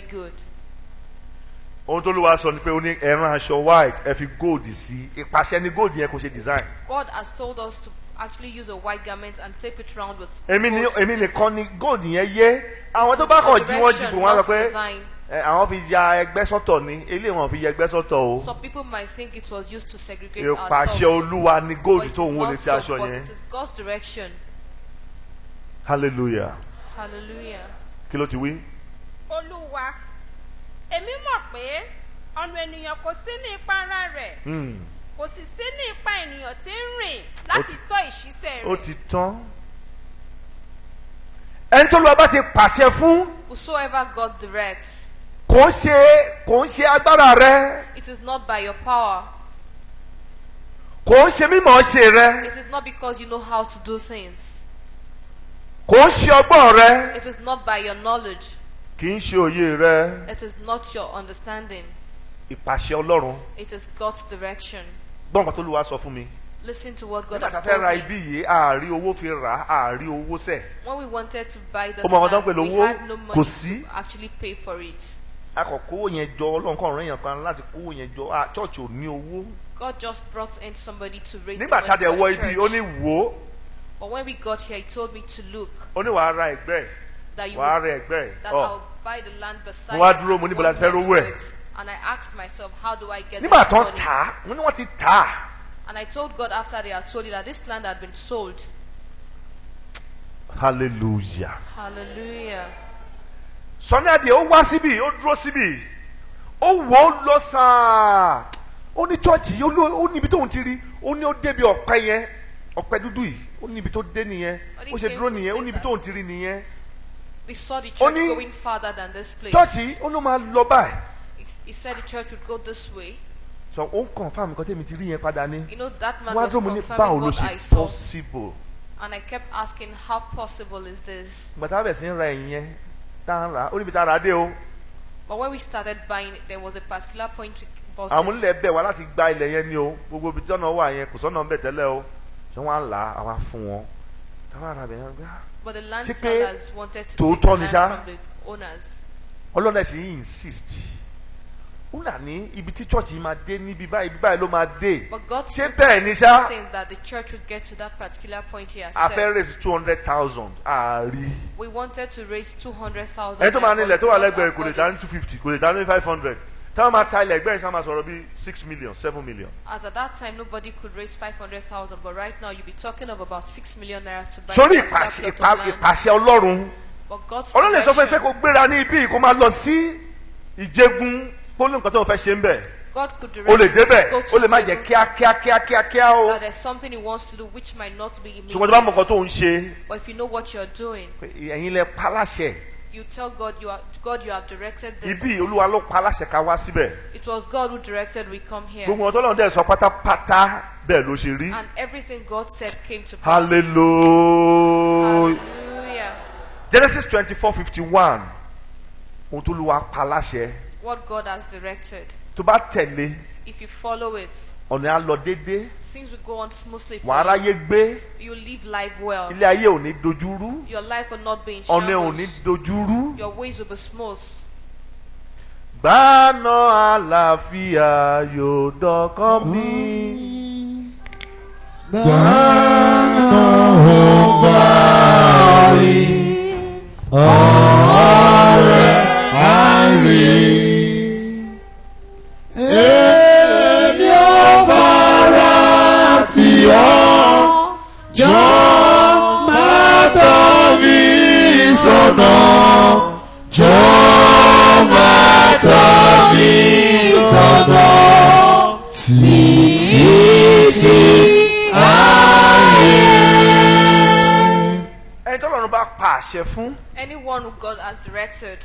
good. ohun tó Olúwa sọ ni pé ó ní ẹran aṣọ white ẹ fi gold sí ìpàṣẹ ní gold yẹn kò ṣe design. God has told us to actually use a white garment and tape it round with èmi nìkan ni gold yẹn yé àwọn tó bá kàn jí wọ́n jìbò wọn lọ pé àwọn fi ya ẹgbẹ́ sọ́tọ̀ ni eléyìí wọn fi ya ẹgbẹ́ sọ́tọ̀ o. Some people might think it was used to segregate ourselves. ìpàṣẹ Olúwa ni gold tó ń wọlé sí aṣọ but yẹn. it is God's direction. Hallelujah. Hallelujah. Kí ló ti wí? Olúwa, èmi mọ̀ pé ọ̀nà ènìyàn kò sí ní ipa ara rẹ̀, kò sì sí ní ipa ènìyàn tí ń rìn láti tọ́ ìṣísẹ̀ rẹ̀. Ó ti tán. Ẹni tó Olúwa bá ti pàṣẹ fún. Whosoever God directs. Kò ń ṣe agbára rẹ. It is not by your power. Kò ń ṣe mímọ̀ ṣe rẹ. It is not because you know how to do things. Kò ń ṣe ọgbọ́n rẹ. It is not by your knowledge. Kì í ṣe òye rẹ. It is not your understanding. Ìpàṣẹ Ọlọ́run. It is God's direction. Gbọ́ nǹkan tó Olúwa sọ fún mi. Listen to what God nígbà has tá a fẹ́ told ra me. ibi yìí àárí owó fi rà àárí owó sẹ̀. When we wanted to buy this Ọmọ àwọn tó ń land, pè we lówó had no kò money sí. to actually pay for it. A kò kówó yẹn jọ Ọlọ́run kàn rán èèyàn kan láti kówó yẹn jọ church ò ní owó. God just brought in somebody to raise the nígbà tá a money dẹ̀ wọ for ibi the ó ní church. wò ó. But when we got here, he told me to look. Ó ní wàá ra ẹgbẹ́ That you wàá would, ra ẹgbẹ́ that I'll buy the land beside Mo wá it dúró, and mo the ní bọ́lá one fẹ́ next rówó to ẹ̀. it. And I asked myself, how do I get nígbà this tó ń money? tà á mo ní wọ́n ti tà á. And I told God after they had sold it that this land had been sold. Hallelujah. Hallelujah. Sunny Adé ó wá síbí ó dúró síbí ó wò ó lọ sáà ó ní chọ́ọ̀chì ó ní ibi tóun ti rí ó ní ó débi ọ̀pẹ yẹn ọ̀pẹ dúdú yìí ó ní ibi tó dé nìyẹn ó ṣe dúró nìyẹn ó ní ibi tóun ti rí nìyẹn. We saw the church Only going farther than this place. chọ́ọ̀chì ó ló máa lọ báyìí. He said the church would go this way. sọ ó ń confirm nǹkan tẹ́mi ti rí yẹn padà ní. You know, that man wọ́n á was dúró mo ní báwo confirming ló what ṣe I saw. possible. And I kept asking, how possible is this? gbàtà bẹ̀ sí ń ra ẹ̀yìn yẹn tá à ń rà ó níbi tá a rà á dé o. But when we started buying it, there was a particular point we bought àwọn it. onílẹ̀ bẹ̀ wá láti gba ilẹ̀ yẹn ni o gbogbo ibi tí ọ̀nà wà yẹn kò sọ́nà ń bẹ̀ tẹ́lẹ̀ o ṣé wọ́n á là á àwa fún wọn táwọn ará bẹ̀ yẹn gbá. But the land Ṣé pé sellers wanted to take the tòótọ́ ni land ṣá? from the owners. ọlọ́dẹ sì ń insist ó là ní ibi tí church yìí máa dé níbi báyìí ló máa dé But God ṣé still bẹ́ẹ̀ ni ṣá saying that the church would get to that particular point he has a fẹ́ said. raise 200,000 àárí. We wanted to raise 200,000. ẹni tó máa ní ilẹ̀ tó wà but lẹ́gbẹ̀ẹ́ God kò lè afforded dá ní it. 250 kò lè dá ní 500 táwọn máa ta ilẹ̀ ẹgbẹ́ yìí sá máa sọ̀rọ̀ bí 6 million 7 million. As at that time, nobody could raise 500,000, but right now you'll be talking of about 6 million naira to buy sórí a particular ìpàṣẹ plot of land. ìpàṣẹ Ọlọ́run But God's Ọlọ́run lè sọ fún ẹ pé direction, kó gbéra ní ibi kó máa lọ sí Ìjẹ̀gùn kó ní nǹkan tó ń fẹ́ ṣe ń bẹ̀ God could o lè direct you to débẹ̀ go o lè to má jẹ́ Jerusalem, kíákíá o that there's something he wants to do which might not be ṣùgbọ́n tó bá mọ̀ nǹkan immediate. tó ń ṣe But if you know what you're doing, ẹ̀yin lẹ paláṣẹ you tell God you have directed this. ibi Olúwa ló paláṣẹ ká wá síbẹ̀ It was God who directed we come here. gbogbo ọ̀tọ́ lọ́run dẹ̀ sọ pátápátá bẹ́ẹ̀ ló ṣe rí. And everything God said came to pass. Hallelujah. Hallelujah. Genesis 24:51 ohun tó Olúwa paláṣẹ What God has directed. tó bá tẹ̀lé If you follow it, ọ̀nà á lọ déédéé things will go on smoothly for wàá ráyé gbé you. You live life well. ilé ayé ò ní dojúrú Your life will not be in ọ̀nà ò ní shambles. dojúrú. Your ways will be smooth. Gbaná àlàáfíà yóò dọ̀kan mi. Gbaná ògbàrí ọ̀rẹ́ àrí. Èmi ò fara tì ọ́, jọ má tọ́ mi sọ́nà, jọ má tọ́ mi sọ́nà títí ayé. ẹni tó lọ́run bá pa àṣẹ fún Anyone who God has directed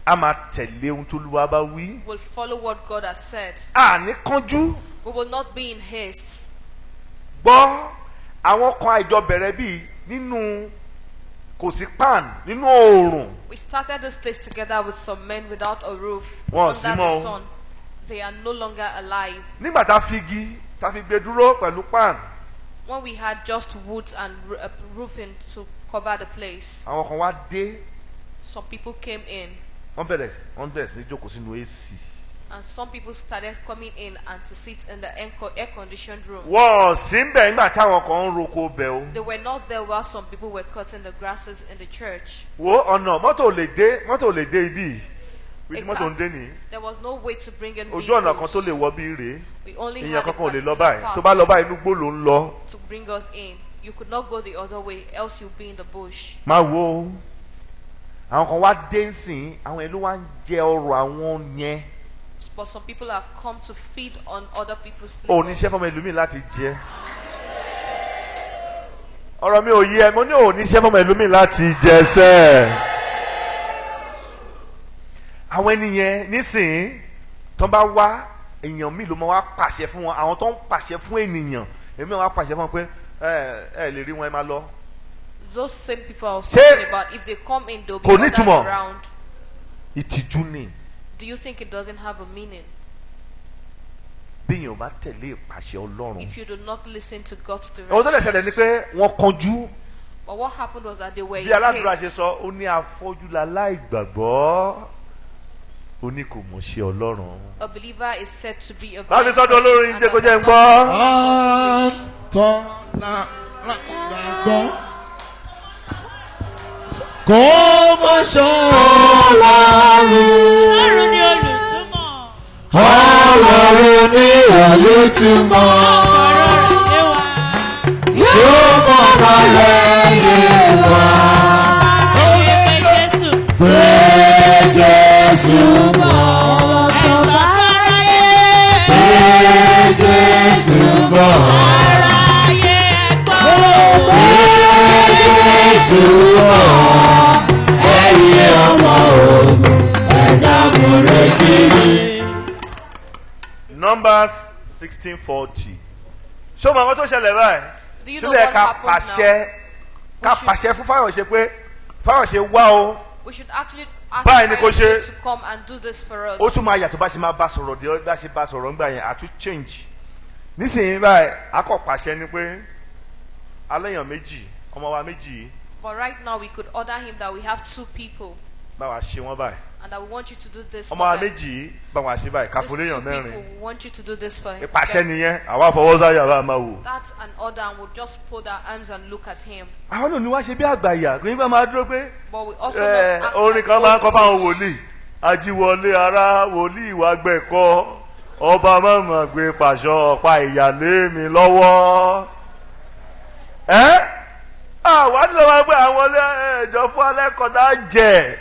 a máa tẹ̀lé ohun tó Olúwa bá wí. will follow what God has said. àní kánjú We will not be in haste. gbọ́ àwọn kan àìjọ bẹ̀rẹ̀ bíi nínú kò sí pan nínú oòrùn We started this place together with some men without a roof Wọ́n under sí mọ́ o. the sun. They are no longer alive. nígbà tá a fi igi tá a fi gbé dúró pẹ̀lú pan When we had just wood and roofing to cover the place, àwọn kan wá dé some people came in. wọ́n bẹ̀rẹ̀ sí jókòó sínú AC. And some people started coming in and to sit in the air-conditioned room. wọ́n sí ń bẹ̀ nígbà táwọn kan ń roko bẹ̀ o. They were not there while some people were cutting the grasses in the church. wo ọ̀nà mọ́tò lè dé ibi ibi mọ́tò ń dé nìyí. There was no way to bring in ojú ọ̀nà kan tó lè wọ bí rèé. We only èèyàn had a kankan ò lè lọ particular báyìí tó path bá lọ báyìí inú gbó ló ń lọ. to bring us in. You could not go the other way, else you'll be in the bush. máa wo àwọn kan wá dé nsìn àwọn ìlú wa ń jẹ ọrọ̀ àwọn yẹn. But some people have come to feed on other people's ò labor. ní iṣẹ́ fọmọ ìlú mi láti jẹ. ọ̀rọ̀ mi ò yé ẹ mo ní ò ní iṣẹ́ fọmọ ìlú mi láti jẹ sẹ́ẹ̀. àwọn ènìyàn nísìnyí tó bá wá èèyàn mi ló máa wá pàṣẹ fún wọn àwọn tó ń pàṣẹ fún ènìyàn èmi wá pàṣẹ fún wọn pé ẹ lè rí wọn ẹ máa lọ. Those same people I was talking about, if they come in, they'll be Kò ní ordered túmọ̀. around. ìtìjú ni Do you think it doesn't have a meaning? bí èèyàn bá tẹ̀lé ìpàṣẹ Ọlọ́run. If you do not listen to God's ohun tó lè ṣẹlẹ̀ ni directions. pé wọ́n kanjú. But what happened was that they were in bí aládùúrà ṣe haste. sọ ó ní afọ́jú láláìgbàgbọ́ ó ní kò mọ̀ ṣe Ọlọ́run. A believer is said to be a báwo ni blind sọ́dọ̀ person olórin and jẹ́ kó does jẹ́ ń not gbọ́. Àtọ̀nà gbàgbọ́. Kò mọ̀ ṣe Ọlọ́run. Ọlọ́run ni olùtúmọ̀. Ọlọ́run ní olùtúmọ̀. Ọ̀rọ̀ rẹ̀ yé wa. Yóò mọ̀ balẹ̀ yé wa. Ayé pé Jésù. Pé Jésù mọ̀. Ẹ̀sọ́ fáráyé. Pé Jésù mọ̀. Aráyé ẹ̀gbọ́. Pé Jésù mọ̀. Ẹ̀yin ọmọ ogun ẹ̀dá múre kiri. Numbers 16:40. ṣé o mọ àwọn tó ṣẹlẹ̀ báyìí. Do you know síbẹ̀ what ká happened pàṣẹ ká We should- pàṣẹ fún Fáyọ̀ṣe pé Fáyọ̀ṣe wá o. We should actually ask Báyìí ni kò Fire ṣe. to come and do this for us. ó tún máa yàtọ̀ bá ṣe máa bá sọ̀rọ̀ dé bá ṣe bá sọ̀rọ̀ ńgbà yẹn àtún change. nísìnyí báyìí akọ̀ pàṣẹ ni pé aléyàn méjì ọmọ wa méjì But right now we could order him that we have 2 people bá wa ṣe wọ́n báyìí. and that we want you to do this ọmọ wa for them. méjì bá wa ṣe báyìí These kápò 2 léyàn people, mẹ́rin. we want you to do this for him. ìpàṣẹ nìyẹn àwa fọwọ́ sáyà bá a máa wò. That's an order and we'll just fold our arms and look at him. àwọn náà ni wá ṣe bí àgbàyà kò ní bá máa dúró pé But we also not act orin like kan máa ń kọ́ old fáwọn fools. wòlíì ajíwọlé ara wòlíì wá gbẹ̀kọ́ ọba mọ̀mọ́ gbé pàṣọ ọ̀pá ìyàlé mi lọ́wọ́. àwa nílò wá pé àwọn ẹjọ́ fún alẹ́ kọ́tà jẹ́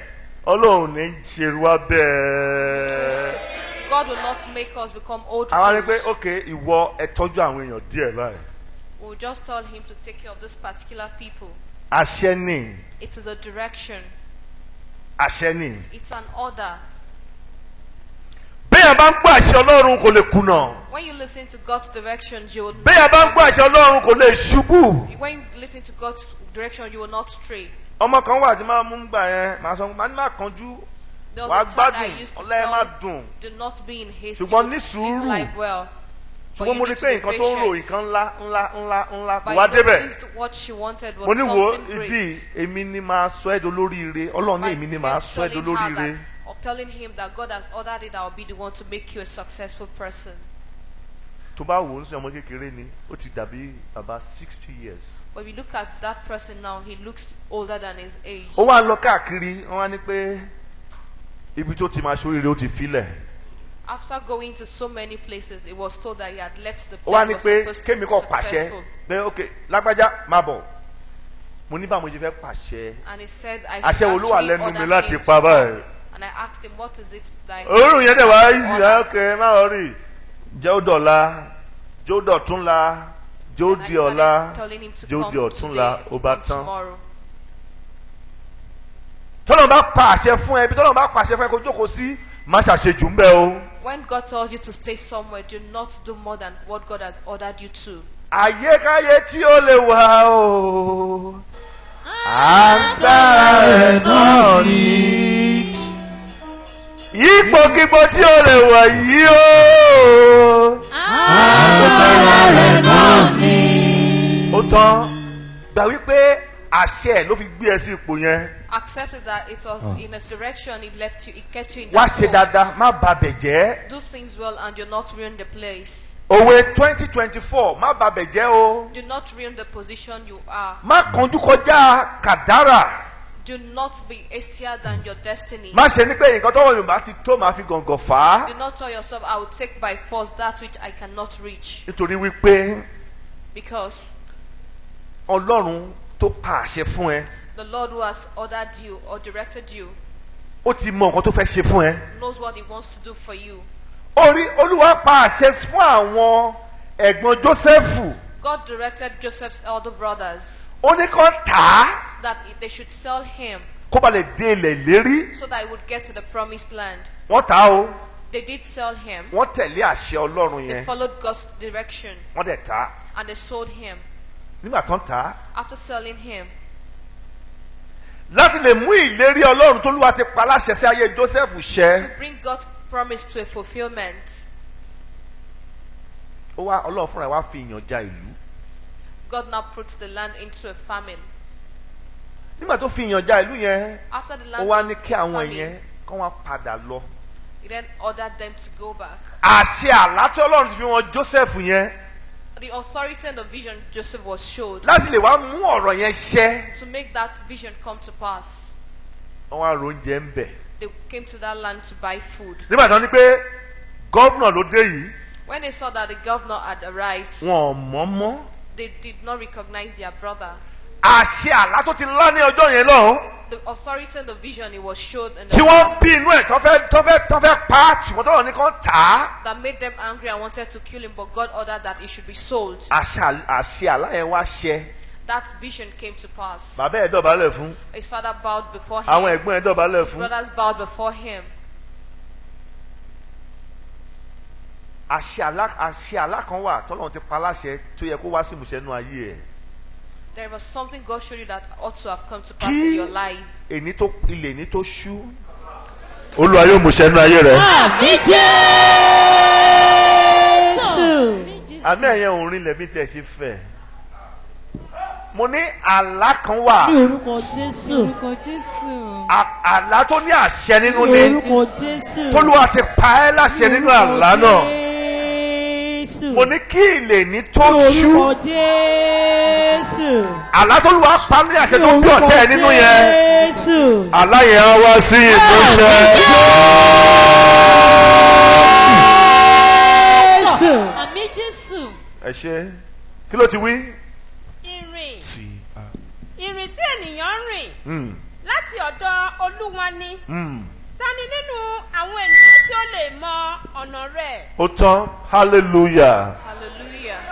ọlọ́run ní ṣerú wa bẹ́ẹ̀. God will not make us become old àwọn ni pé fools. ok ìwọ ẹ tọ́jú àwọn èèyàn díẹ̀ báyìí. We'll just tell him to take care of this particular people. àṣẹ ni It is a direction. àṣẹ ni. It's an order. béèyàn bá ń gbọ́ àṣẹ ọlọ́run kò lè kùnà. When you listen to God's directions, you will béèyàn bá ń gbọ́ àṣẹ ọlọ́run kò lè ṣubú. when you listen to God's direction, you will not stray. ọmọ kan wà tí máa mú gbà yẹn màá sọ máa ní má kánjú There wàá was a thought I gbádùn used to ọlá ẹ má tell, dùn. do not be in haste. Ṣùgbọ́n You ní live sùúrù. life well. But ṣùgbọ́n you mo rí need pé to be nǹkan tó ń ro patient. nǹkan ńlá kò But wá you débẹ̀. noticed what she wanted was mo ní wo something ibi great. èmi ni máa sọ ẹ́ dolóríire ọlọ́run ní By èmi ni máa kept sọ ẹ́ telling her dolóríire. that- of telling him that God has ordered it, I will be the one to make you a successful person. tó bá wò ó ń sìn ọmọ kékeré ni ó ti dàbí bàbá 60 years. But if you look at that person now, he looks older than his age. ó wá lọ káàkiri wọ́n wá ní pé ibi tó ti máa ṣoríire ó ti filẹ̀. After going to so many places, it was told that he had left the ó wá place ní was pé supposed to kémi be kọ́ pàṣẹ successful. pé ok lágbájá máa bọ̀ mo ní báwo mo ṣe fẹ́ pàṣẹ. And he said, I àṣẹ should wo ló wà actually lẹ́nu mi order láti him pa to báyìí. come. And I asked him, what is it that òórùn yẹn dẹ̀ wá order? easy ẹ ok má wọ rí jẹ́ ó dọ̀la jẹ́ ó dọ̀túnla jẹ́ ó And I di started ọ̀la telling him to jẹ́ ó come di ọ̀túnla today ó bá and tán. tomorrow. tọ́lọ́ bá pa àṣẹ fún ẹ bí tọ́lọ́ bá pa àṣẹ fún ẹ kó jókòó sí má ṣàṣejù ń bẹ́ o. When God tells you to stay somewhere, do not do more than what God has ordered you to. àyékáyé tí ó lè wà o agbára rẹ̀ náà ni ipòkípò tí ó lè wà yìí o agbára rẹ̀ náà ni. ó tán gbà wípé àṣẹ ẹ̀ ló fi gbé ẹ sí ipò yẹn. Accept that it was in his direction he left you, he kept you in Wá that ṣe post. dáadáa, má babẹ̀ jẹ́. Do things well and do not ruin the place. Òwe 2024, má babẹ̀ jẹ́ o. Do not ruin the position you are. Má kánjú kọjá kàdárà. Do not be hastier than your destiny. Má ṣe ní pé nǹkan tọ́wọ́ Yorùbá ti tó máa fi gàngàn fà á. Do not tell yourself, I will take by force that which I cannot reach. Nítorí wípé Because Ọlọ́run tó pa àṣẹ fún ẹ, the Lord who has ordered you or directed you ó ti mọ nǹkan tó fẹ́ ṣe fún ẹ. knows what he wants to do for you. Olúwa pa àṣẹ fún àwọn ẹ̀gbọ́n Jósẹ́fù. God directed Joseph's elder brothers Ó ní kán tà á that they should sell him kó ba lè dé ilẹ̀ ìlérí. so that he would get to the promised land. Wọ́n tà á o. They did sell him. Wọ́n tẹ̀lé àṣẹ Ọlọ́run They yẹn. followed God's direction Wọ́n dẹ̀ tà á. and they sold him. Nígbà tán tà á. After selling him, Láti lè mú ìlérí Ọlọ́run tó lúwa ti pa láṣẹ sí ayé Jósẹ́fù ṣẹ. bring God's promise to a fulfillment, Ọlọ́run fúnra ẹ̀ wá fi ìyàn já ìlú. God now puts the land into a famine. Nígbà tó fi ìyàn já ìlú yẹn, After the ó land wá was ní in kí àwọn famine, yẹn kán wá padà lọ. he then ordered them to go back. Àṣẹ àlá tí Ọlọ́run ti fi wọn Jósẹ́fù yẹn The authority and the vision Joseph was showed láti lè wá mú ọ̀rọ̀ yẹn ṣẹ. to make that vision come to pass. Wọ́n wá ro oúnjẹ ń bẹ̀. They came to that land to buy food. Nígbà tán ní pé gọ́vnà ló dé yìí, When they saw that the governor had arrived, wọn ò mọ̀ mọ́. they did not recognize their brother. Àṣẹ àlá tó ti lá ní ọjọ́ yẹn lọ́hùn. The authority and the vision he was showed in Tí the wọ́n past bí inú ẹ̀ tán fẹ́ pa á, ṣùgbọ́n tọ́lọ̀ ní kán tà á. that made them angry and wanted to kill him, but God ordered that he should be sold. Àṣẹ àlá yẹn wá ṣẹ. That vision came to pass. Bàbá ẹ̀ dọ̀bálẹ̀ fún. His father bowed before him. Àwọn ẹ̀gbọ́n ẹ̀ dọ̀bálẹ̀ His fún. brothers bowed before him. Àṣẹ àlá kan wà tọ́lọ̀ ti pa láṣẹ tó yẹ kó wá sí ìmúṣẹ nínú ayé ẹ̀. There was something God showed you that ought to have come to pass Kí in your life. ilẹ̀ ní tó ṣú. Olúwa yóò múṣẹ nínú ayé rẹ̀. Àmì Jésù. Àmì ẹ̀yẹ òrin lẹ̀mí tẹ̀ ṣe fẹ́. Mo ní àlá kan wà. Ní orúkọ Jésù. Orúkọ Jésù. Àlá tó ní àṣẹ nínú Ní ni. orúkọ Jésù. Tolúwa ti pa ẹ́ láṣẹ nínú àlá náà. Jésù. Mo ní kí ilẹ̀ ní tó Ní ṣú. orúkọ Jésù. Àlá Tolúwa pa ní àṣẹ tó bí ọ̀tẹ̀ nínú yẹn. Jésù. Àlá yẹn á wá sí ìmúṣẹ. Jésù. Àmì Jésù. Ẹ ṣe kí ló ti wí? ìrìn tí ènìyàn rìn láti ọ̀dọ̀ Olúwa ni. Ta ni nínú àwọn ènìyàn tí ó lè mọ ọ̀nà rẹ̀? Ó tán, hallelujah. Hallelujah.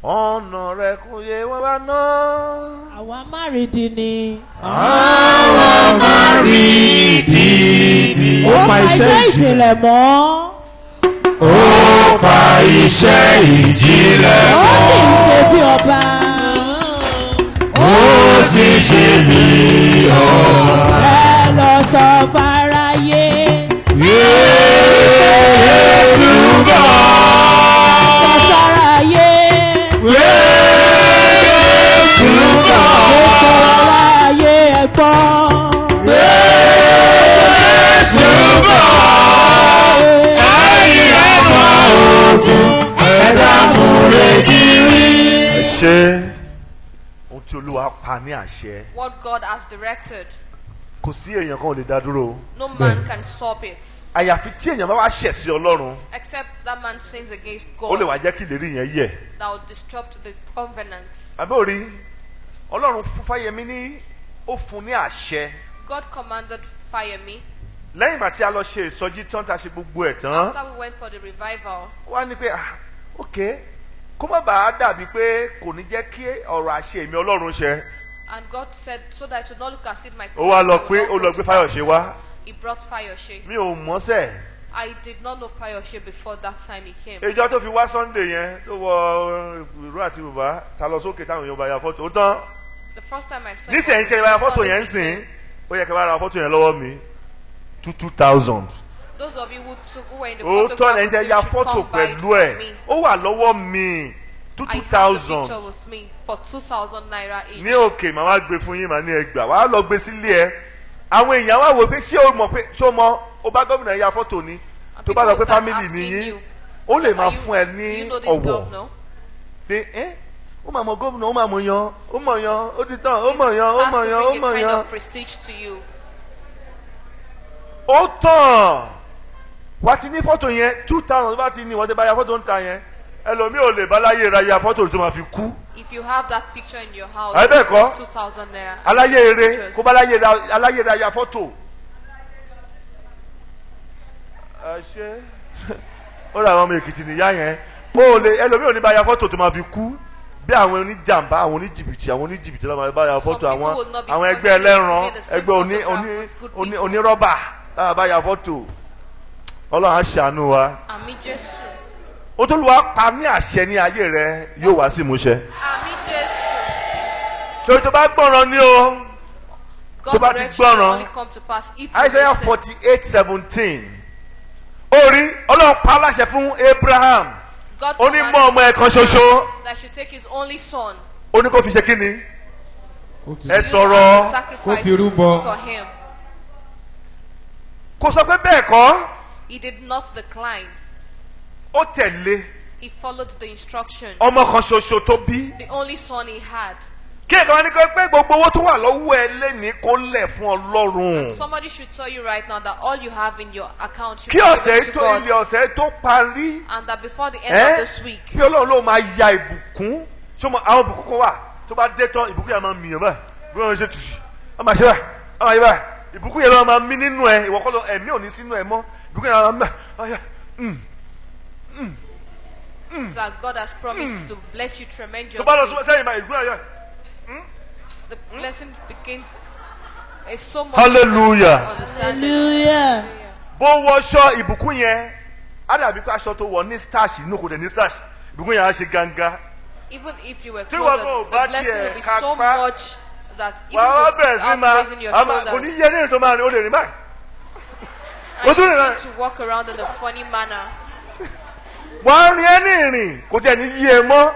Ọ̀nà rẹ̀ kò yé wọ́n bá ná. Àwa márìndín ni. Àwa márìndín ni. Ó pa iṣẹ́ ìjìnlẹ̀ mọ́. Ó pa iṣẹ́ ìjìnlẹ̀ Ó mọ́. sì ń ṣe bí ọba. Ó sì ṣe bí ọba. Ẹ lọ sọ fáráyé. Jésù bọ̀. Sọ fáráyé. Jésù bọ̀. Sọ fáráyé ẹ gbọ́. Jésù bọ̀. Ẹ̀yin ọmọ ogun ẹ̀dá múre kiri. Ẹ ṣe ohun tí Olúwa pa ní àṣẹ. What God has directed, Kò sí èèyàn kan ò lè dá dúró. no man can stop it. Àyàfi tí èèyàn bá wá ṣẹ̀ sí Ọlọ́run, Except that man sins against ó lè God, wá jẹ́ kí ìlérí yẹn yẹ̀. that will disrupt the covenant. Àbẹ́òrí Ọlọ́run fún Fáyẹmí ní ó fún ní àṣẹ. God commanded fire me. Lẹ́yìn ìgbà tí a lọ ṣe ìsọjí tán tá a ṣe gbogbo ẹ̀ tán, After we went for the revival, wá ní pé ok kó má bàa dàbí pé kò ní jẹ́ kí ọ̀rọ̀ àṣẹ èmi Ọlọ́run ṣẹ. and God said, so that it would not look as if my Ó wá lọ covenant pé ó will lọ not gbé come to Fáyọ̀ṣe pass. wá. He brought Fayoshe. Mi ò mọ̀ sẹ́. I did not know Fayoshe before that time he came. Ìjọ tó fi wá Sunday yẹn tó wọ ìró àti bùbá ta lọ sókè táwọn èèyàn bá ya fọ́tò ó tán. The first time I saw him, Nísìnyí kẹ́ ẹ bá ya fọ́tò yẹn ń sìn ó yẹ kẹ́ ẹ bá ra fọ́tò yẹn lọ́wọ́ mi 2,000. those of you who were in the Ó tọ́ photograph ẹ̀ ń with jẹ́ him ya should fọ́tò come by pẹ̀lú for ẹ̀ me. ó wà lọ́wọ́ mi I have the 2,000 picture with me for 2,000 naira each. ní òkè màá wá gbé fún yín màá ní ẹgbà wàá lọ gbé sílé ẹ àwọn èèyàn wá wò pé ṣé o mọ o bá gómìnà ya fọ́tò ni And tó bá people lọ will pé start family asking nìyí you, ó lè máa "Are you- fún ẹ do ní you know this ọ̀wọ̀ governor?" pé ó máa mọ gómìnà ó máa mọ yan ó mọ yan ó ti tán ó It mọ yan ó starts mọ to yan ó bring a mọ kind yan of prestige to you. ó tàn wá ti ní fọ́tò yẹn 2,000 tó bá ti ní wọ́n ti bá ya fọ́tò ń ta yẹn ẹlòmíì ò lè bá láyé ra ya fọ́tò tó máa fi kú If you have that picture in your house, Ẹ bẹ́ẹ̀ kọ́. it's 2,000 naira. aláyé eré Pictures. kó bá aláyé ra ya fọ́tò. ẹ ṣe ó ra àwọn ọmọ èkìtì nìyá yẹn ó lè ẹlòmíì ò ní bá ya fọ́tò tó máa fi kú bí àwọn oníjàmbá àwọn oníjìbìtì lọ́wọ́ bá ya fọ́tò Some people will not be àwọn ẹgbẹ́ confident to ẹlẹ́ran be in the same ẹgbẹ́ photograph with good people. onírọ́bà láwọn bá ya fọ́tò ọlọ́run á ṣàánú wa Àmì Jésù. ó tó lù wá pa ní àṣẹ ní ayé rẹ yóò wá sí ìmúṣẹ. Àmì Jésù. ṣé tó bá gbọ́ràn ní o tó bá God's ti direction will gbọ́ràn only come to pass if you Isaiah listen. 48:17 orí ọlọ́run pa láṣẹ fún Abraham God ó ní mọ commanded ọmọ ẹ̀ kan ṣoṣo that should take his only son. ó ní kó fi ṣe kí ni ẹ use sọ̀rọ̀ as a sacrifice Kó fi rúbọ. for him. kò sọ pé bẹ́ẹ̀ kọ́ He did not decline. ó tẹ̀lé He followed the instruction. ọmọ kan ṣoṣo tó bí The only son he had. kí ẹ̀ka wọn ní kó pé gbogbo owó tó wà lọ́wọ́ ẹ lẹ́ni kó lẹ̀ fún Ọlọ́run Somebody should tell you right now that all you have in your account should kí be ọ̀sẹ̀ given to tó God. ilé ọ̀sẹ̀ tó parí And that before the end of this week, kí Ọlọ́run ló máa ya ìbùkún ṣọmọ àwọn ìbùkún kan wà tó bá dé tán ìbùkún yẹn máa mìíràn báyìí bí wọ́n ṣe tù ọ́ máa ṣe báyìí ọ́ máa yẹ báyìí ìbùkún yẹn ló máa mí nínú ẹ ìwọ kọ́ lọ ẹ̀mí ò ní sínú ẹ mọ́ ìbùkún yẹn máa that God has promised to bless you tó tremendously. bá lọ sẹ́yìn báyìí ìbùkún yẹn The blessing begins. It's so much. Hallelujah. to understand it. Hallelujah. bó wọṣọ ìbùkún yẹn á dàbí pé aṣọ tó wọ ní starch inú kò dé ní starch ìbùkún yẹn á ṣe gángan Even if you were Tí wọ́n kò clothed, bá the blessing tiẹ̀ will be so kápá, much that even wàá wá bẹ̀rẹ̀ sí without raising your kò ní shoulders, yẹ ní ìrìn tó máa rìn ó lè rìn báyìí and Ojú you rẹ̀ need to walk around in a funny manner. wọ́n á rin ẹ́ ní ìrìn kò tiẹ̀ ní yí ẹ mọ́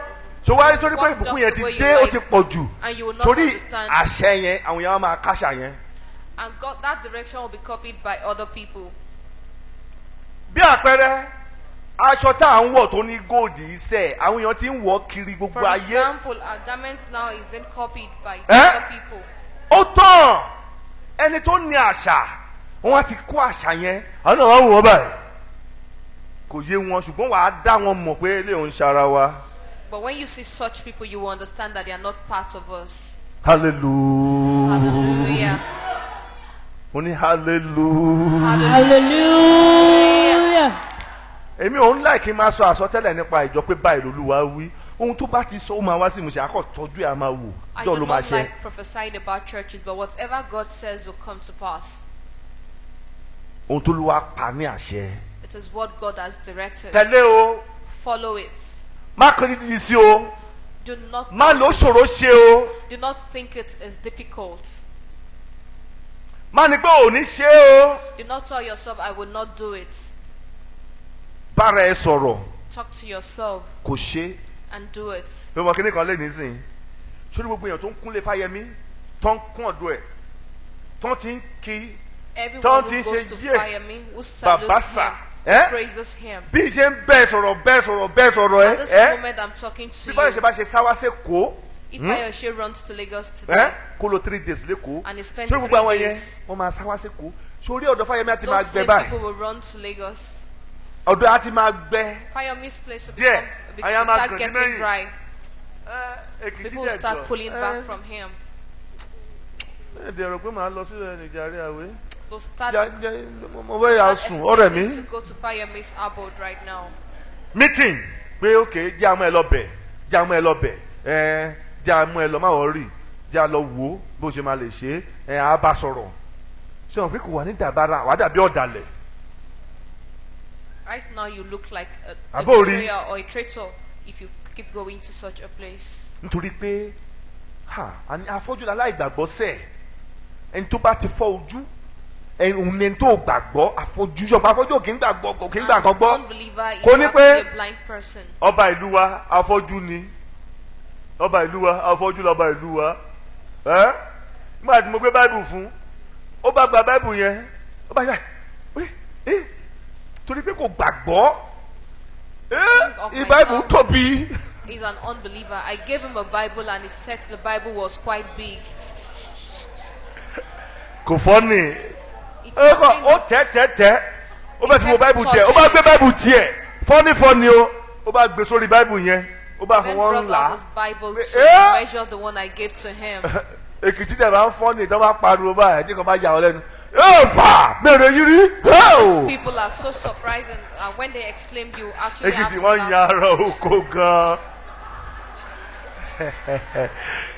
so wáyé torí pé ìbùkún yẹn ti dé ó ti pọ̀ jù And you will not torí understand. àṣẹ yẹn àwọn yẹn wọ́n máa káṣà yẹn. And God, that direction will be copied by other people. bí àpẹẹrẹ aṣọ tá à ń wọ̀ tó ní góòdì iṣẹ́ àwọn èèyàn ti ń wọ̀ kiri gbogbo For ayé example, our garment now is being copied by Eh? other people. ó tán ẹni tó ní àṣà wọn á ti kó àṣà yẹn àwọn náà wọ́n wò wọ́n báyìí kò yé wọn ṣùgbọ́n wàá dá wọn mọ̀ pé ilé òun ṣara wa But when you see such people, you will understand that they are not part of us. hallelujah Hallelujah. mo ní hallelujah. Hallelujah. èmi ò ń láì kí n máa sọ àsọtẹ́lẹ̀ nípa ìjọ pé báyìí lolúwa wí ohun tó bá ti sọ ó máa wá sí ìmúṣẹ akọ tọ́jú ẹ̀ á máa wò I jọ do ló máa not ṣe. like prophesying about churches, but whatever God says will come to pass. ohun tó lúwa pa ní àṣẹ. It is what God has directed. tẹ̀lé o Follow it. má kọ́ títí sí o Do not má ló ṣòro ṣe o do not think it is difficult. má ní pé ò ní ṣe o Do not tell yourself, I will not do it. bára ẹ sọ̀rọ̀ Talk to yourself kò ṣe and do it. bí wọn kíní kan lè nísìnyí sórí gbogbo èèyàn tó ń kúnlé Fáyẹmí tó ń kún ọ̀dọ̀ ẹ̀ tó ń ti ń kí Everyone Don't who think goes say, to yeah, fire me, who salutes Babasa, him, praises him. bí ṣe ń bẹ́ẹ̀ sọ̀rọ̀ At this ẹ moment I'm talking to bí báyìí ṣe you. bá ṣe sáwá sí kó If Ayoshe runs to Lagos today kó lo 3 days lẹ́kọ̀ọ́ and he spends sórí 3 gbogbo àwọn yẹn days, wọ́n máa sáwá sí kó sórí ọ̀dọ̀ Fáyẹmí àti máa those gbẹ same báyìí people will run to Lagos. ọ̀dọ̀ àti máa gbẹ Fayomi's place will Díẹ̀, become, àyà will máa start gàn getting dín dry. Èkìtì People will dẹ̀ start jọ pulling back from him. ẹ̀ẹ́dẹ̀ rò pé màá lọ sí Nàìjíríà àwẹ̀ They'll start, mo fẹ́ yà sùn ọ̀rẹ́ mi hesitating to go to Fayomi's abode right now. meeting pé ok jẹ́ àmọ́ ẹ lọ bẹ̀ jẹ́ àmọ́ ẹ lọ bẹ̀ jẹ́ àmọ́ ẹ lọ má wọ́n rì jẹ́ àlọ́ wò ó bó ṣe máa lè ṣe á bá sọ̀rọ̀ ṣé wọn pé kò wà ní dàbára wà dàbí ọ̀dàlẹ̀ Right now you look like a Abori. betrayer or a traitor if you keep going to such a place. nítorí pé afọ́jú aláìgbàgbọ́ sẹ̀ ẹni tó bá ti fọ́ ojú ẹni tó gbàgbọ́ afọ́jú ṣọ̀pọ̀ afọ́jú kì í gbàgbọ́ kò kì í gbà kan gbọ́ An unbeliever is Kò ní not pé- a blind person. ọba ìlú wa afọ́jú ni ọba ìlú wa afọ́jú lọ́ba ìlú wa nígbà tí mo gbé báìbù fún ó bá gba báìbù yẹn ó bá yà torí pé kò gbàgbọ́ ìbáìbù tóbi. He's an unbeliever. I gave him a Bible and he said the Bible was quite big. Kò fọ́nì It's ó tẹ́ ó bá ti wo báìbù tiẹ̀ ó bá gbé báìbù tiẹ̀ fọ́nì ó bá gbé sórí báìbù yẹn ó bá then fọwọ́ brought ńlá. out his Bible to measure the one I gave to him. Èkìtì dẹ̀ máa ń fọ́nì tó bá pariwo báyìí ẹ̀jẹ̀ kan bá yà ọ́ lẹ́nu yóò fà mẹ́rin yìí rí. These people are so surprising when they exclaim, you actually have Èkìtì to wọ́n laugh. yan ara oko gan.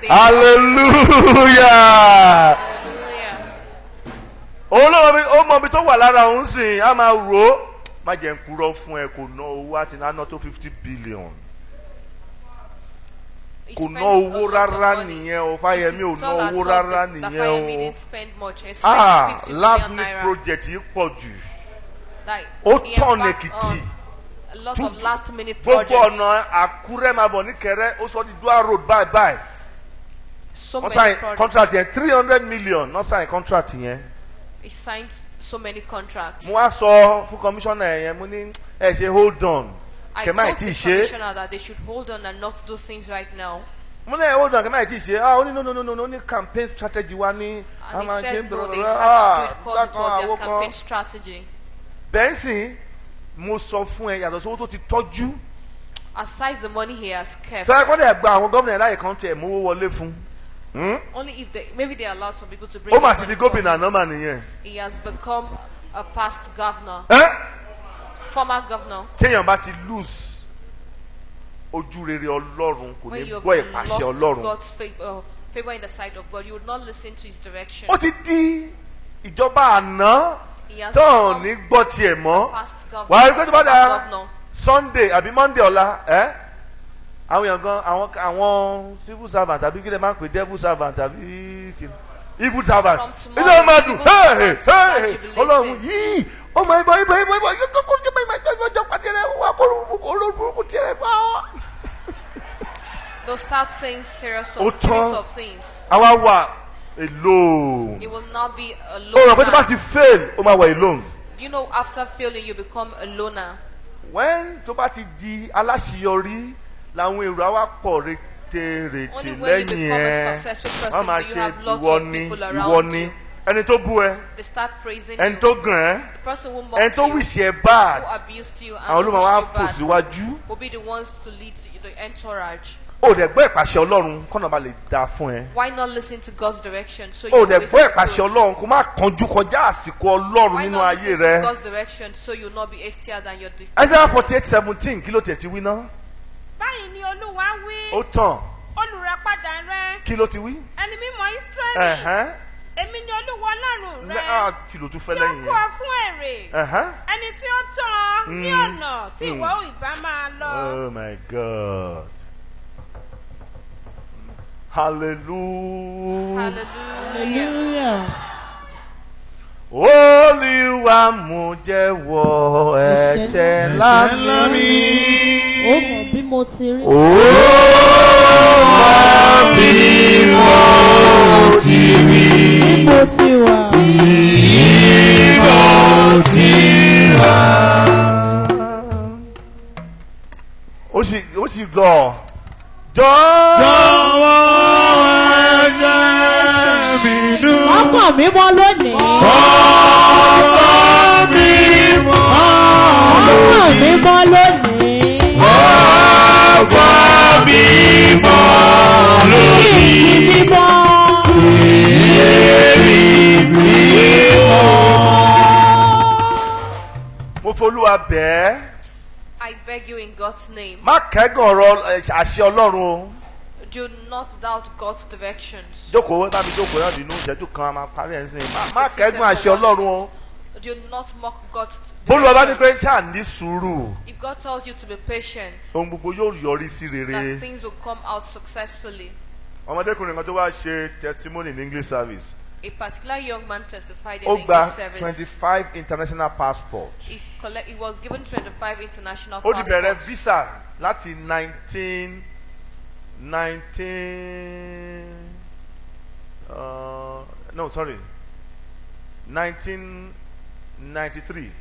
They- Hallelujah. Hallelujah. Ó mọ ibi tó wà lára òun sìn á máa rò ó má jẹ́ ń kúrò fún ẹ kò ná owó àti ná tó 50 billion. He Kò spent ná a owó lot of rárá money. nìyẹn o If Fáyẹmí you ò ná tell us owó so, rárá that nìyẹn Fáyẹmí o. didn't spend much. He spent 50 Last million minute naira. project yìí pọ̀ jù Like, ó he tọ̀nù embarked Èkìtì on a lot of last minute gbogbo projects. ọ̀nà Àkúrẹ́ máa bọ̀ ní Kẹrẹ́ ó sọ di Dua road bye. So wọ́n many sign projects. contract yẹn 300 million wọ́n sign contract yẹn. He signed so many contracts. Mo wá sọ fún commissioner yẹn mo ní ẹ ṣe hold on I kẹ má told tí ì the ṣe commissioner that they should hold on and not do things right now. mo ní ẹ hold on kẹ má tí ì ṣe ó ní no ó ní campaign strategy wa ní a And he máa ṣe said ń no, they bẹ̀rẹ̀ had to do it because it kan was àwo their kan. campaign strategy. Bẹ́ńsì mo sọ fún ẹ yàtọ̀ sówó tó ti tọ́jú Aside the money he has kept, fẹ́ẹ́ kọ́ dẹ̀ gba àwọn gómìnà láyè kan tiẹ̀ mówó wọlé fún only if maybe they allow some people to bring ó in mà ti di money for gómìnà him. nọ́mà nìyẹn. He has become a past governor, former governor. Téèyàn bá ti lose ojú rere Ọlọ́run kò When ní you have gbọ́ ìpàṣẹ lost Ọlọ́run. God's favor in the sight of God, you would not listen to his direction. Ó ti di ìjọba àná He has tó become ní gbọ́ tiẹ̀ mọ́. past Wàá rí governor, pé tó bá former dáa governor. Sunday àbí Monday ọ̀la àwọn èèyàn gan àwọn civil servant tàbí kí lè máa ń pè devil servant tàbí evil servant From tomorrow, inú ọmọ dùn civil servants start jubilating. Ọlọ́run yìí ọmọ ìbọn kókó jẹ́ ìjọ pàtẹ rẹ̀ wà kó olórúkú tiẹ̀ rẹ̀ fà ọ́. They'll start saying series Ó of tán. things. Àwa wà alone. It will not be Ó alone. rọ̀ pé tó bá ti fail ó máa wà alone. You know, after failing, you become a loner. When tó bá ti di aláṣeyọrí làwọn èrò àwa pọ̀ rètèrètè Only when you lẹ́yìn become a ẹ̀ successful wọ́n person máa do you ṣe have lots ìwọ of ni people ìwọ around ni you. ẹni tó bú ẹ They start praising ẹni you. tó gàn ẹ́ The person who ẹni mocked tó you, wíṣẹ́ ẹ bad who abused you, and àwọn who olùmọ̀ wa wished you fò bad síwájú will be the ones to lead the entourage. ó dẹ̀ gbọ́ ìpàṣẹ Ọlọ́run kọ́nà bá lè dáa fún ẹ Why not listen to God's direction? So ó you dẹ̀ always gbọ́ ìpàṣẹ good. Ọlọ́run kó má kánjú kọjá àsìkò Ọlọ́run Why nínú not ayé listen to rẹ. God's direction so you'll not be hastier than your Isaiah 48:17 kí ló tẹ̀ ti wí ná báyìí ni olúwa wí ó tàn olùràpadà rẹ kí ló ti wí. ẹni mímọ́ Ísírẹ́lì Ẹ̀hẹ́n. èmi ni olúwa ọlọ́run rẹ Kí ló tún tí fẹ́ ó lẹ́yìn kọ́ ọ yẹn. fún èrè Ẹ̀hẹ́n. ẹni tí ó tọ́ ọ ní ọ̀nà tí ìwọ ò ìbá máa lọ. Oh my God. Hallelujah. Hallelujah. Hallelujah. Olúwa mú jẹ́wọ́ ẹ̀ṣẹ̀ ńlá mi. Ó mọ̀ bí mo ti rí. Ó mọ bí mo ti rí, Bí mo ti wà. bí mo ti wà. Ó sì lọ. Jọ̀wọ́ ẹ̀jẹ̀ mi dùn. Ọkàn mi mọ́ lónìí. Ọkàn mi mọ́ Ọkàn mi mọ́ lónìí. ọkàn mi mọ́ lónìí. Ìdí mímọ́. Èrí mímọ́. Mo folúwa bẹ́ẹ̀. I beg you in God's name, Má kẹ́gàn ọ̀rọ̀ àṣẹ Ọlọ́run o. do not doubt God's directions. Jókòó bá mi jókòó náà nínú ìṣẹ́jú kan a máa parí ẹ̀ ń sìn. Má kẹ́gàn àṣẹ Ọlọ́run o. Do not mock God's Bólúwa bá ní pé direction. ṣáà ní sùúrù. If God tells you to be patient, Ohun gbogbo yóò yọrí sí that rere. things will come out successfully. Ọmọdékùnrin kan tó wá ṣe testimony in English service. A particular young man testified in Ó gba English service. 25 international passports. He was given 25 international Ó ti bẹ̀rẹ̀ passports. visa láti 1993.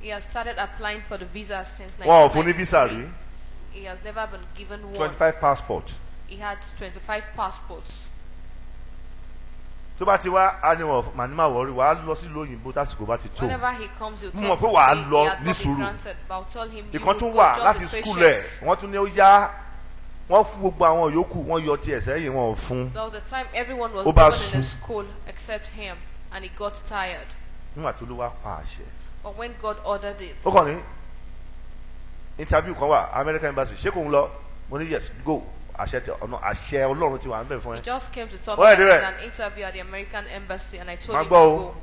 He has started applying for the visa since Wow, for the visa, 1993. He has never been given one. 25 passport. He had 25 passports. Tó bá ti wá animal manima worry wàá lọ sí ìlú òyìnbó tásìkò bá ti tó. Whenever he comes, he'll Mo tell mọ̀ pé me wàá he lọ had ní not been sùúrù. granted, but I'll tell him you Ìkan will tún go wà just láti be skul patient. ẹ̀ wọ́n tún ní ó yá wọ́n fún gbogbo àwọn yòókù wọ́n yọ tiẹ̀ sẹ́yìn wọn ò fún. There was a time everyone was Ó bá given in the sùn. school except him, and he got tired. Nígbà tó ló wá pa àṣẹ. But when God ordered it, Ó kàn ní interview kan wà American embassy ṣé kò ń lọ mo ní yes go àṣẹ Ọlọ́run ti wà níbẹ̀ fún he ẹ. just came to tell me Why that did there's it? an interview at the American embassy, and I told Má him to gbọ́ o. go.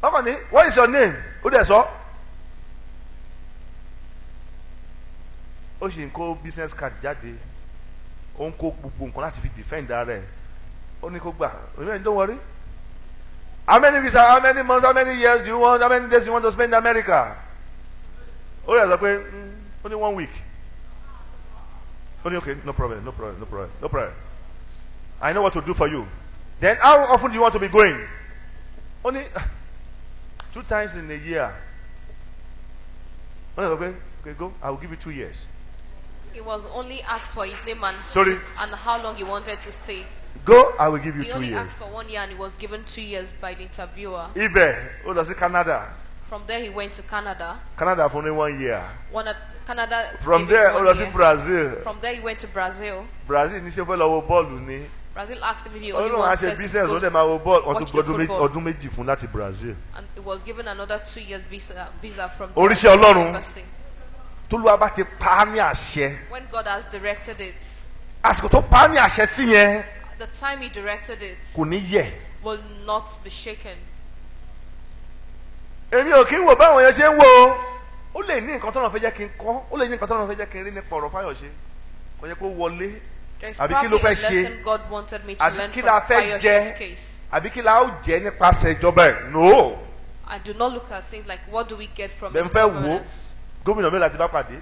Ó kàn ní what is your name? Ó dẹ̀ sọ. Ó ṣì ń kó business card jáde ó ń kó gbogbo nǹkan láti fi defend ara ẹ̀ ó ní kó gbà don't worry. How many visa, how many months, how many years do you want, how many days do you want to spend in America? Ó yẹ sọ pé only 1 week. Only okay, no problem, no problem, no problem, no problem. I know what to do for you. Then how often do you want to be going? Only 2 times in a year. Ó yẹ sọ pé okay, go, I will give you 2 years. He was only asked for his name and Sorry. and how long he wanted to stay. Go, I will give you He 2 only years. asked for 1 year, and he was given 2 years by the interviewer. Ibẹ̀ ó lọ sí Canada. From there, he went to Canada. Canada for only 1 year. Canada. From gave him there ó 1 lọ sí year. Brazil. From there, he went to Brazil. Brazil ní ṣe fẹ́ lọ wo bọ́ọ̀lù ni. Brazil asked him if he only Ọlọ́run á wanted ṣe to business go ó dẹ̀ máa wo bọ́ọ̀lù wọ́n watch tún the gbọdún football. méjì fún láti Brazil. And he was given another 2 years visa from the Oríṣẹ́ Ọlọ́run. embassy. Tólúwa bá ti pa á ní àṣẹ. When God has directed it, Àsìkò tó pa á ní àṣẹ sí yẹn the time he directed it kò ní yẹ̀. will not be shaken. Èmi ò kí ń wò báwọn yẹn ṣe ń wo. Ó lè ní nǹkan tọ́nà fẹ́ jẹ́ kí n kọ́. Ó lè ní nǹkan tọ́nà fẹ́ jẹ́ kí n rí nípa ọ̀rọ̀ Fáyọ̀ṣe. Kò yẹ kó wọlé. There's Àbí kí ló probably a fẹ́ ṣe? lesson God wanted me to Àbí learn kí from la fẹ́ Fayoshe's jẹ? case. Àbí kí la ó jẹ́ nípasẹ̀ ìjọba ẹ̀? No. I do not look at things like what do we get from Bẹ́ẹ̀ his fẹ́ wo governance. gómìnà mélòó láti bá pàdé?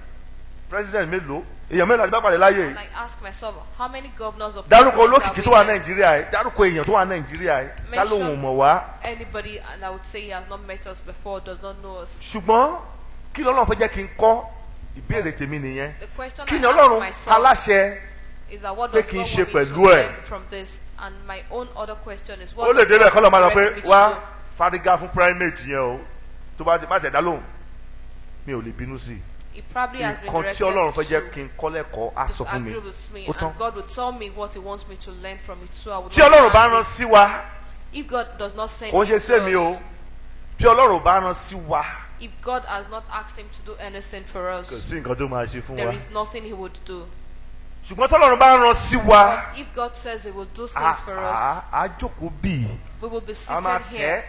President mélòó? Èèyàn mélòó láti bá pàdé láyé? And I ask myself, how many governors of Dárúkọ presidents olókìkí have tó we wà met? Nàìjíríà ẹ̀. Dárúkọ èèyàn tó wà Nàìjíríà ẹ̀. Ká lóhùn mọ̀ wá. Anybody, and I would say he has not met us before, does not know us. Ṣùgbọ́n kí lọ́lọ́run fẹ́ jẹ́ kí n kọ́? Ìbéèrè tèmi nìyẹn. The question Kí I ni ask Ọlọ́run myself aláṣẹ? is that what pé does kí n God ṣe want me to pẹ̀lú ẹ̀? learn from this? And my own other question is Ó what lè does débẹ̀ kọ́ lọ́ God máa lọ direct pé me to wá do? fárígá fún primate yẹn o. Tó bá tẹ̀ dá lóhùn. Mi ò lè bínú sí i. He probably has been Nǹkan tí Ọlọ́run fẹ́ jẹ́ directed kí n kọ́ lẹ́kọ̀ọ́ á to sọ fún mi. disagree with me, Ó tán. and God would tell me what He wants me to learn from it. So I would Tí not Ọlọ́run bá argue. rán sí wa, If God does not send kò ń ṣe him sẹ́mi to o. us, Bí Ọlọ́run bá rán sí wa, if God has not asked him to do anything for us, kò sí nǹkan tó máa ṣe fún there wa. is nothing he would do. Ṣùgbọ́n tọ́lọ́run bá rán sí wa, But if God says he will do things for us, á jókòó bì í. we will be A máa seated tẹ́. here,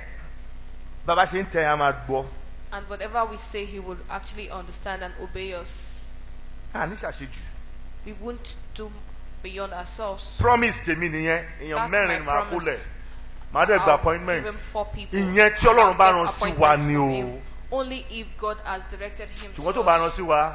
Bàbá ṣe ń tẹ a máa gbọ́. and whatever we say, he will actually understand and obey us. À ní ṣàṣejù. We won't do beyond ourselves. Promise tèmi nìyẹn. Èèyàn That's mẹ́rin my ni màá promise. kólẹ̀. Màá dẹ̀ gba I'll appointment. give him 4 people. Ìyẹn tí Ọlọ́run And bá I'll rán get sí wa appointments ni from o. him. Only if God has directed him Ṣùgbọ́n to tó bá rán us. sí wa,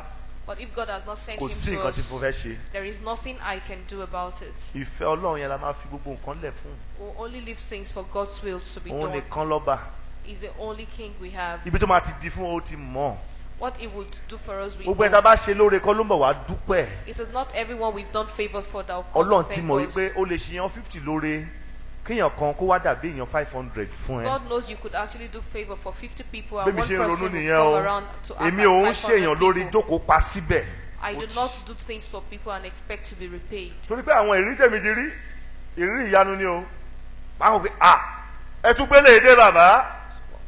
But if God has not sent kò him sí to nǹkan tí mo us, fẹ́ ṣe. there is nothing I can do about it. Ìfẹ́ Ọlọ́run yẹn la máa fi gbogbo nǹkan lẹ̀ fún. We'll only leave things for God's will to be Òun done. nìkan lọ́ba. He's the only king we have. Ibi tó máa ti di fún ó ti mọ̀. What he would do for us, we Gbogbo ẹ̀ tá a know. bá ṣe lóore kọ́ ló ń bọ̀ wá dúpẹ́. It is not everyone we've done favor for that will come Ọlọ́run to ti thank mọ̀ us. wípé ó lè ṣe yan 50 lóore kéèyàn kan kó wá dàbí èèyàn 500 fún ẹ. God knows you could actually do favor for 50 people and Bébí one ṣe ń ronú person will nìyẹn come o. around to act Èmi ò ń like ṣèyàn 500 lórí people. jókòó pa síbẹ̀. I do not do things for people and expect to be repaid. Torí pé àwọn ìrírí tèmi ti rí ìrírí ìyanu ni o. Máa ń wò pé ẹ tún gbélé èdè bàbá.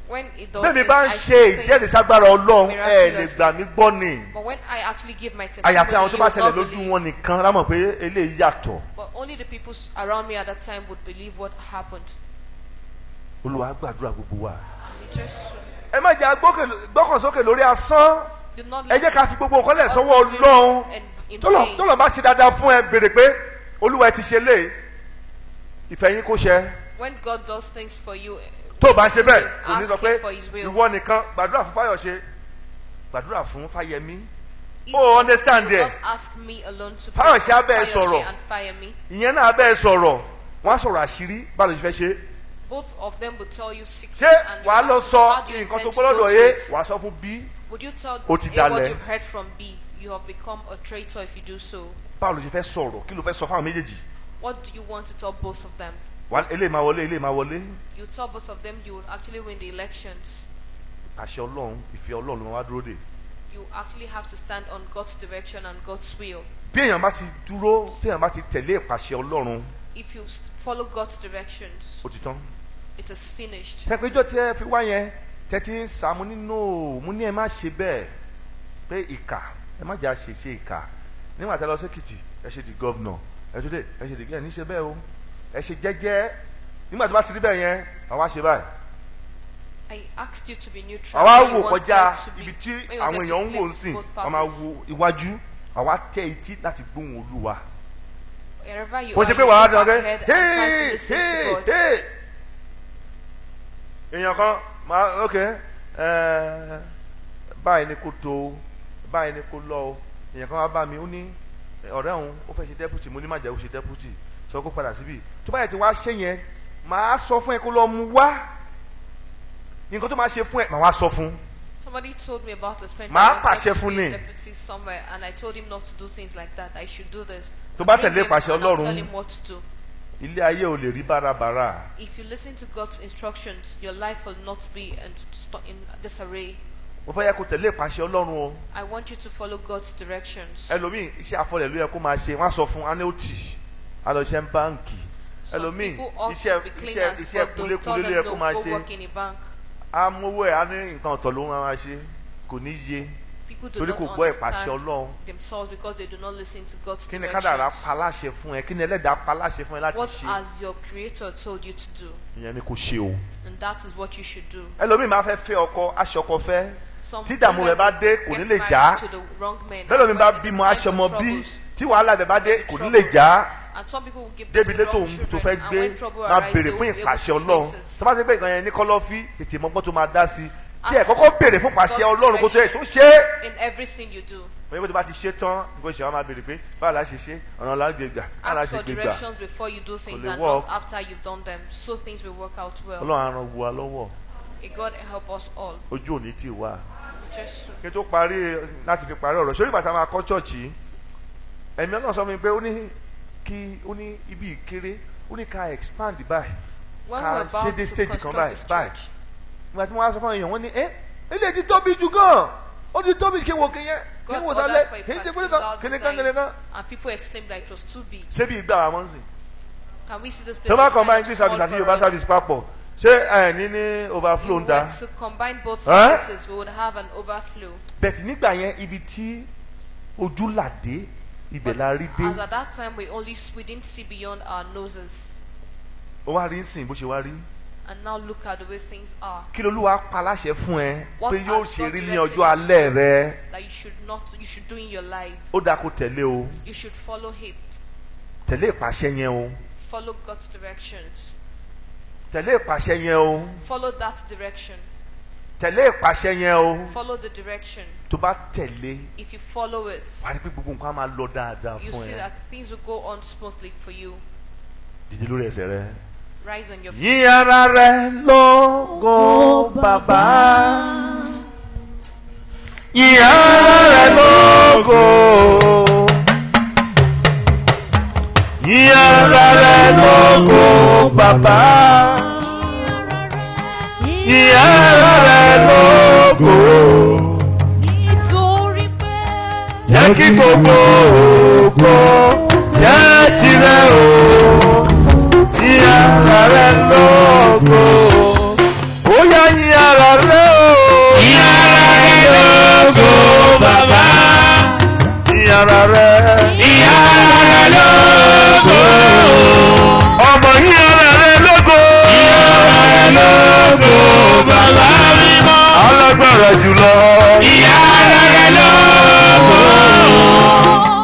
When it does Bẹ́ẹ̀ni it, bá ń I ṣe see things ìjẹ́rìíságbára Ọlọ́run ẹ lè miraculously. gbà mí gbọ́ ni. But when I actually give my testimony, Àyàfi àwọn tó bá you ṣẹlẹ̀ will not lójú believe. wọn nìkan lámọ̀ pé eléyìí yàtọ̀. But only the people around me at that time would believe what happened. Olúwa gbàdúrà gbogbo wa. We just Ẹ má jẹ́ gbọ́kànsókè lórí asán. do not Ẹ jẹ́ let ká fi gbogbo nǹkan lẹ̀ us sọ́wọ́ be Ọlọ́run. and in Tọ́lọ̀ vain. bá ṣe dáadáa fún ẹ béèrè pé Olúwa ẹ ti ṣe lé ìfẹ́ yín kó ṣẹ. When God does things for you, Tó o bá ṣe bẹ́ẹ̀ kò ní ask sọ pé him for his will. ìwọ nìkan gbàdúrà fún Fáyọ̀ṣe gbàdúrà fún Fáyẹmí If Oh, understand you there. not ask me alone to Fáwọn ṣe abẹ́ ẹ fire sọ̀rọ̀. and fire me. ìyẹn náà bẹ́ẹ̀ sọ̀rọ̀ wọ́n á sọ̀rọ̀ àṣírí báwo ló ṣe fẹ́ ṣe. Both of them will tell you secrets. ṣé And you wàá lọ ask sọ how do you nǹkan tó intend to gbọ́dọ̀ go yé to it? wàá sọ fún B. Would you tell Ó ti A what dalẹ̀. you've heard from B? You have become a traitor if you do so. báwo ló ṣe fẹ́ sọ̀rọ̀ kí ló fẹ́ sọ fáwọn méjèèjì. What do you want to tell both of them? eléyìí máa wọlé eléyìí máa wọlé. You tell both of them you will actually win the elections. àṣẹ ọlọ́run ìfẹ́ ọlọ́run ló máa wá dúró dè. You actually have to stand on God's direction and God's will. bí èèyàn bá ti dúró tí èèyàn bá ti tẹ̀lé ìpàṣẹ ọlọ́run If you follow God's directions, ó ti tán. it is finished. pẹ́pẹ́jọ́ tí ẹ fi wá yẹn tẹ́tí ń sá mo nínú mo ní ẹ má ṣe bẹ́ẹ̀ pé ìkà ẹ má jà ṣe ìkà nígbà tí ẹ lọ sẹ́kìtì ẹ ṣe di gọ́vnọ̀ ẹ tó dé ẹ ṣe di gẹ́ẹ̀ ní ṣe bẹ́ẹ̀ o ẹ ṣe jẹ́jẹ́ nígbà tí wọ́n bá ti rí bẹ́ẹ̀ yẹn àwa ṣe báyìí. I asked you to be neutral. àwa when you wò wanted kọjá to be- ibi tí when you àwọn wanted to èèyàn ń play wò ń with sìn both wọ́n máa parties. wo iwájú àwa tẹ etí láti gbóhùn olúwa. Wherever you kò are, ṣe you pé wàá look dán ahead pé and try to listen to God. èèyàn kan máa ok báyìí ni kò tó báyìí ni kò lọ o èèyàn kan wá bá mi ó ní ọ̀rẹ́ òun ó fẹ́ ṣe deputy mo ní má jẹ́ ó ṣe deputy sọ kó padà síbi tó báyìí ti wá ṣe yẹn màá sọ fún ẹ kó lọ mú wá nǹkan tó máa ṣe fún ẹ màá wá sọ fún. Somebody told me about a friend Màá that wanted pàṣẹ to fún be ni. deputy somewhere, and I told him not to do things like that. I should do this. Tó bá Bring tẹ̀lé him ìpàṣẹ and I'll Ọlọ́run. tell him what to do. ilé ayé ò lè rí bárabàrà. If you listen to God's instructions, your life will not be in disarray. mo fẹ́ yẹ kó tẹ̀lé ìpàṣẹ ọlọ́run o. I want you to follow God's directions. ẹlòmíì iṣẹ́ afọlẹ̀ ló yẹ kó máa ṣe wọ́n á sọ fún anẹ́ọ̀tì alọ́ṣẹ́ ń báǹkì. Some ẹlòmíì people ought iṣẹ́ to be cleaners, iṣẹ́ but they'll tell kúlékúlé ló yẹ them kó no, máa go ṣe. work in a bank. amówó ẹ̀ á ní nǹkan ọ̀tọ̀ ló máa ṣe kò ní yé People do torí kò not gbọ́ ìpàṣẹ understand ọlọ́run. themselves because they do not listen to God's kí ni kádàrá directions. pa láṣẹ fún ẹ kí ni ẹlẹ́dàá pa láṣẹ fún ẹ láti What ṣe. has your Creator told you to do? ìyẹn ni kò ṣe o. And that is what you should do. ẹlòmíì máa fẹ́ fẹ́ ọkọ aṣọ ọkọ fẹ́ Some tí ìdààmú rẹ̀ bá dé kò ní lè já. to the wrong men. bẹ́ẹ̀ lómi bá When it is bímọ time aṣọ for ọmọ bí troubles, tí wàhálà rẹ̀ bá dé kò ní lè já. and some people will give débi birth lé to tó wrong tó children, fẹ́ and gbé when trouble máa arise, béèrè they fún will be able ìpàṣẹ to ọlọ́run face it. tó bá ti gbé ìgbà yẹn ní kọ́lọ́fí tètè mọ́gbọ́n tó máa dá sí tí ẹ̀ Ask kọ́kọ́ for béèrè fún ìpàṣẹ God's ọlọ́run kó tó yẹ tó direction ṣe é. in everything you do. wọ́n yẹ kó tó bá ti ṣe tán nígbà ìṣẹ̀wá máa béèrè pé báwo la ṣe ṣe ọ̀nà la gbé gbà báwo la Ask ṣe for gbé gbà directions before you do things lè and work. not after you've done them, so things will work out well. ọlọ́run á ràn wá lọ́wọ́ May God help us all. ojú òní tì wá. Just kí n tó parí láti fi parí ọ̀rọ̀ sórí bàtà máa kọ́ chọ́ọ̀chì ẹ̀mí ọlọ́run sọ fún mi pé ó ní kí ó ní ibi ìkéré ó ní ká expand báyìí when ká we're ṣe about dé to stage kan construct báyìí this báyìí church, ìgbà tí wọ́n á sọ fún èèyàn wọ́n ní ilé ti tóbi jù gan ó ti tóbi kí wò kéyẹn kí God wò sálẹ̀ ordered for a kí n ti particular kúrò kan design, kíni kan and people exclaimed that it was too big. ṣé bí ìgbà wa mọ́ sí. Can we see this place tó bá is combine kind of English small service àti for Yorùbá us? service papọ̀ ṣé ẹ̀ ní ní overflow If ń we da. were to combine both Huh? services, we would have an overflow. bẹ̀tì nígbà yẹn ibi tí ojú làdé ibẹ̀ la rí dé As at that time, we didn't see beyond our noses. ó wá rí sìn bó ṣe wá rí. And now look at the way things are. kí lolúwa pa láṣẹ fún ẹ What pé yóò has ṣe God rí ní directed ọjọ́ you to alẹ́ rẹ That you should do in your life. ó dáa kó tẹ̀lé o You should follow it. tẹ̀lé ìpàṣẹ yẹn o Follow God's directions. tẹ̀lé ìpàṣẹ yẹn o Follow that direction. tẹ̀lé ìpàṣẹ yẹn o Follow the direction. tó bá tẹ̀lé If you follow it, wàá rí pé gbogbo nǹkan á máa lọ dáadáa you fún see ẹ that things will go on smoothly for you. dìde lórí ẹsẹ̀ rẹ. Rise on your feet. yìn ara rẹ lógo bàbá yìn ara rẹ lógo yìn ara rẹ lógo bàbá yìn ara rẹ lógo nítorí pé jẹ́ kí gbogbo ògo jẹ́ tirẹ̀ o yìn ara rẹ lógo ó yá yìn ara rẹ o yìn ara rẹ lógo bàbá yìn ara rẹ yìn ara rẹ lógo ọmọ yìn ara rẹ lógo yìn ara rẹ lógo bàbá mímọ́ alágbára jùlọ yìn ara rẹ lógo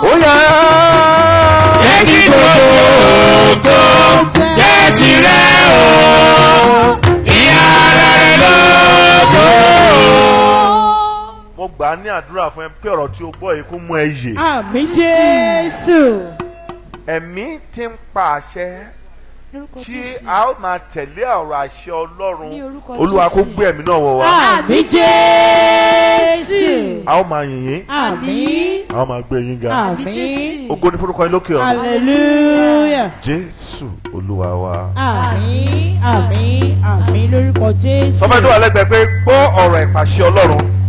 ó yá jẹ́ kí gbogbo ògo jẹ́ tirẹ̀ o. wá ní àdúrà fún ẹ pé ọ̀rọ̀ tí o gbọ́ yìí kó mú ẹ yè. Àmín Jésù. Ẹ̀mí tí ń pa àṣẹ tí a ó máa tẹ̀lé ọ̀rọ̀ àṣẹ Ọlọ́run Olúwa kó gbé ẹ̀mí náà wọ̀ wá. Àmín Jésù. A ó máa yìn yín. Àmín. A ó máa gbé yín ga. Àmín. Ògo ni forúkọ yín lókè ọ̀run. Hallelujah. Jésù Olúwa wa. Àmín. Àmín. Àmín lórúkọ Jésù. Sọ fẹ́ tó wà lẹ́gbẹ̀ẹ́ pé gbọ́ ọ̀rọ̀ ìpàṣẹ Ọlọ́run.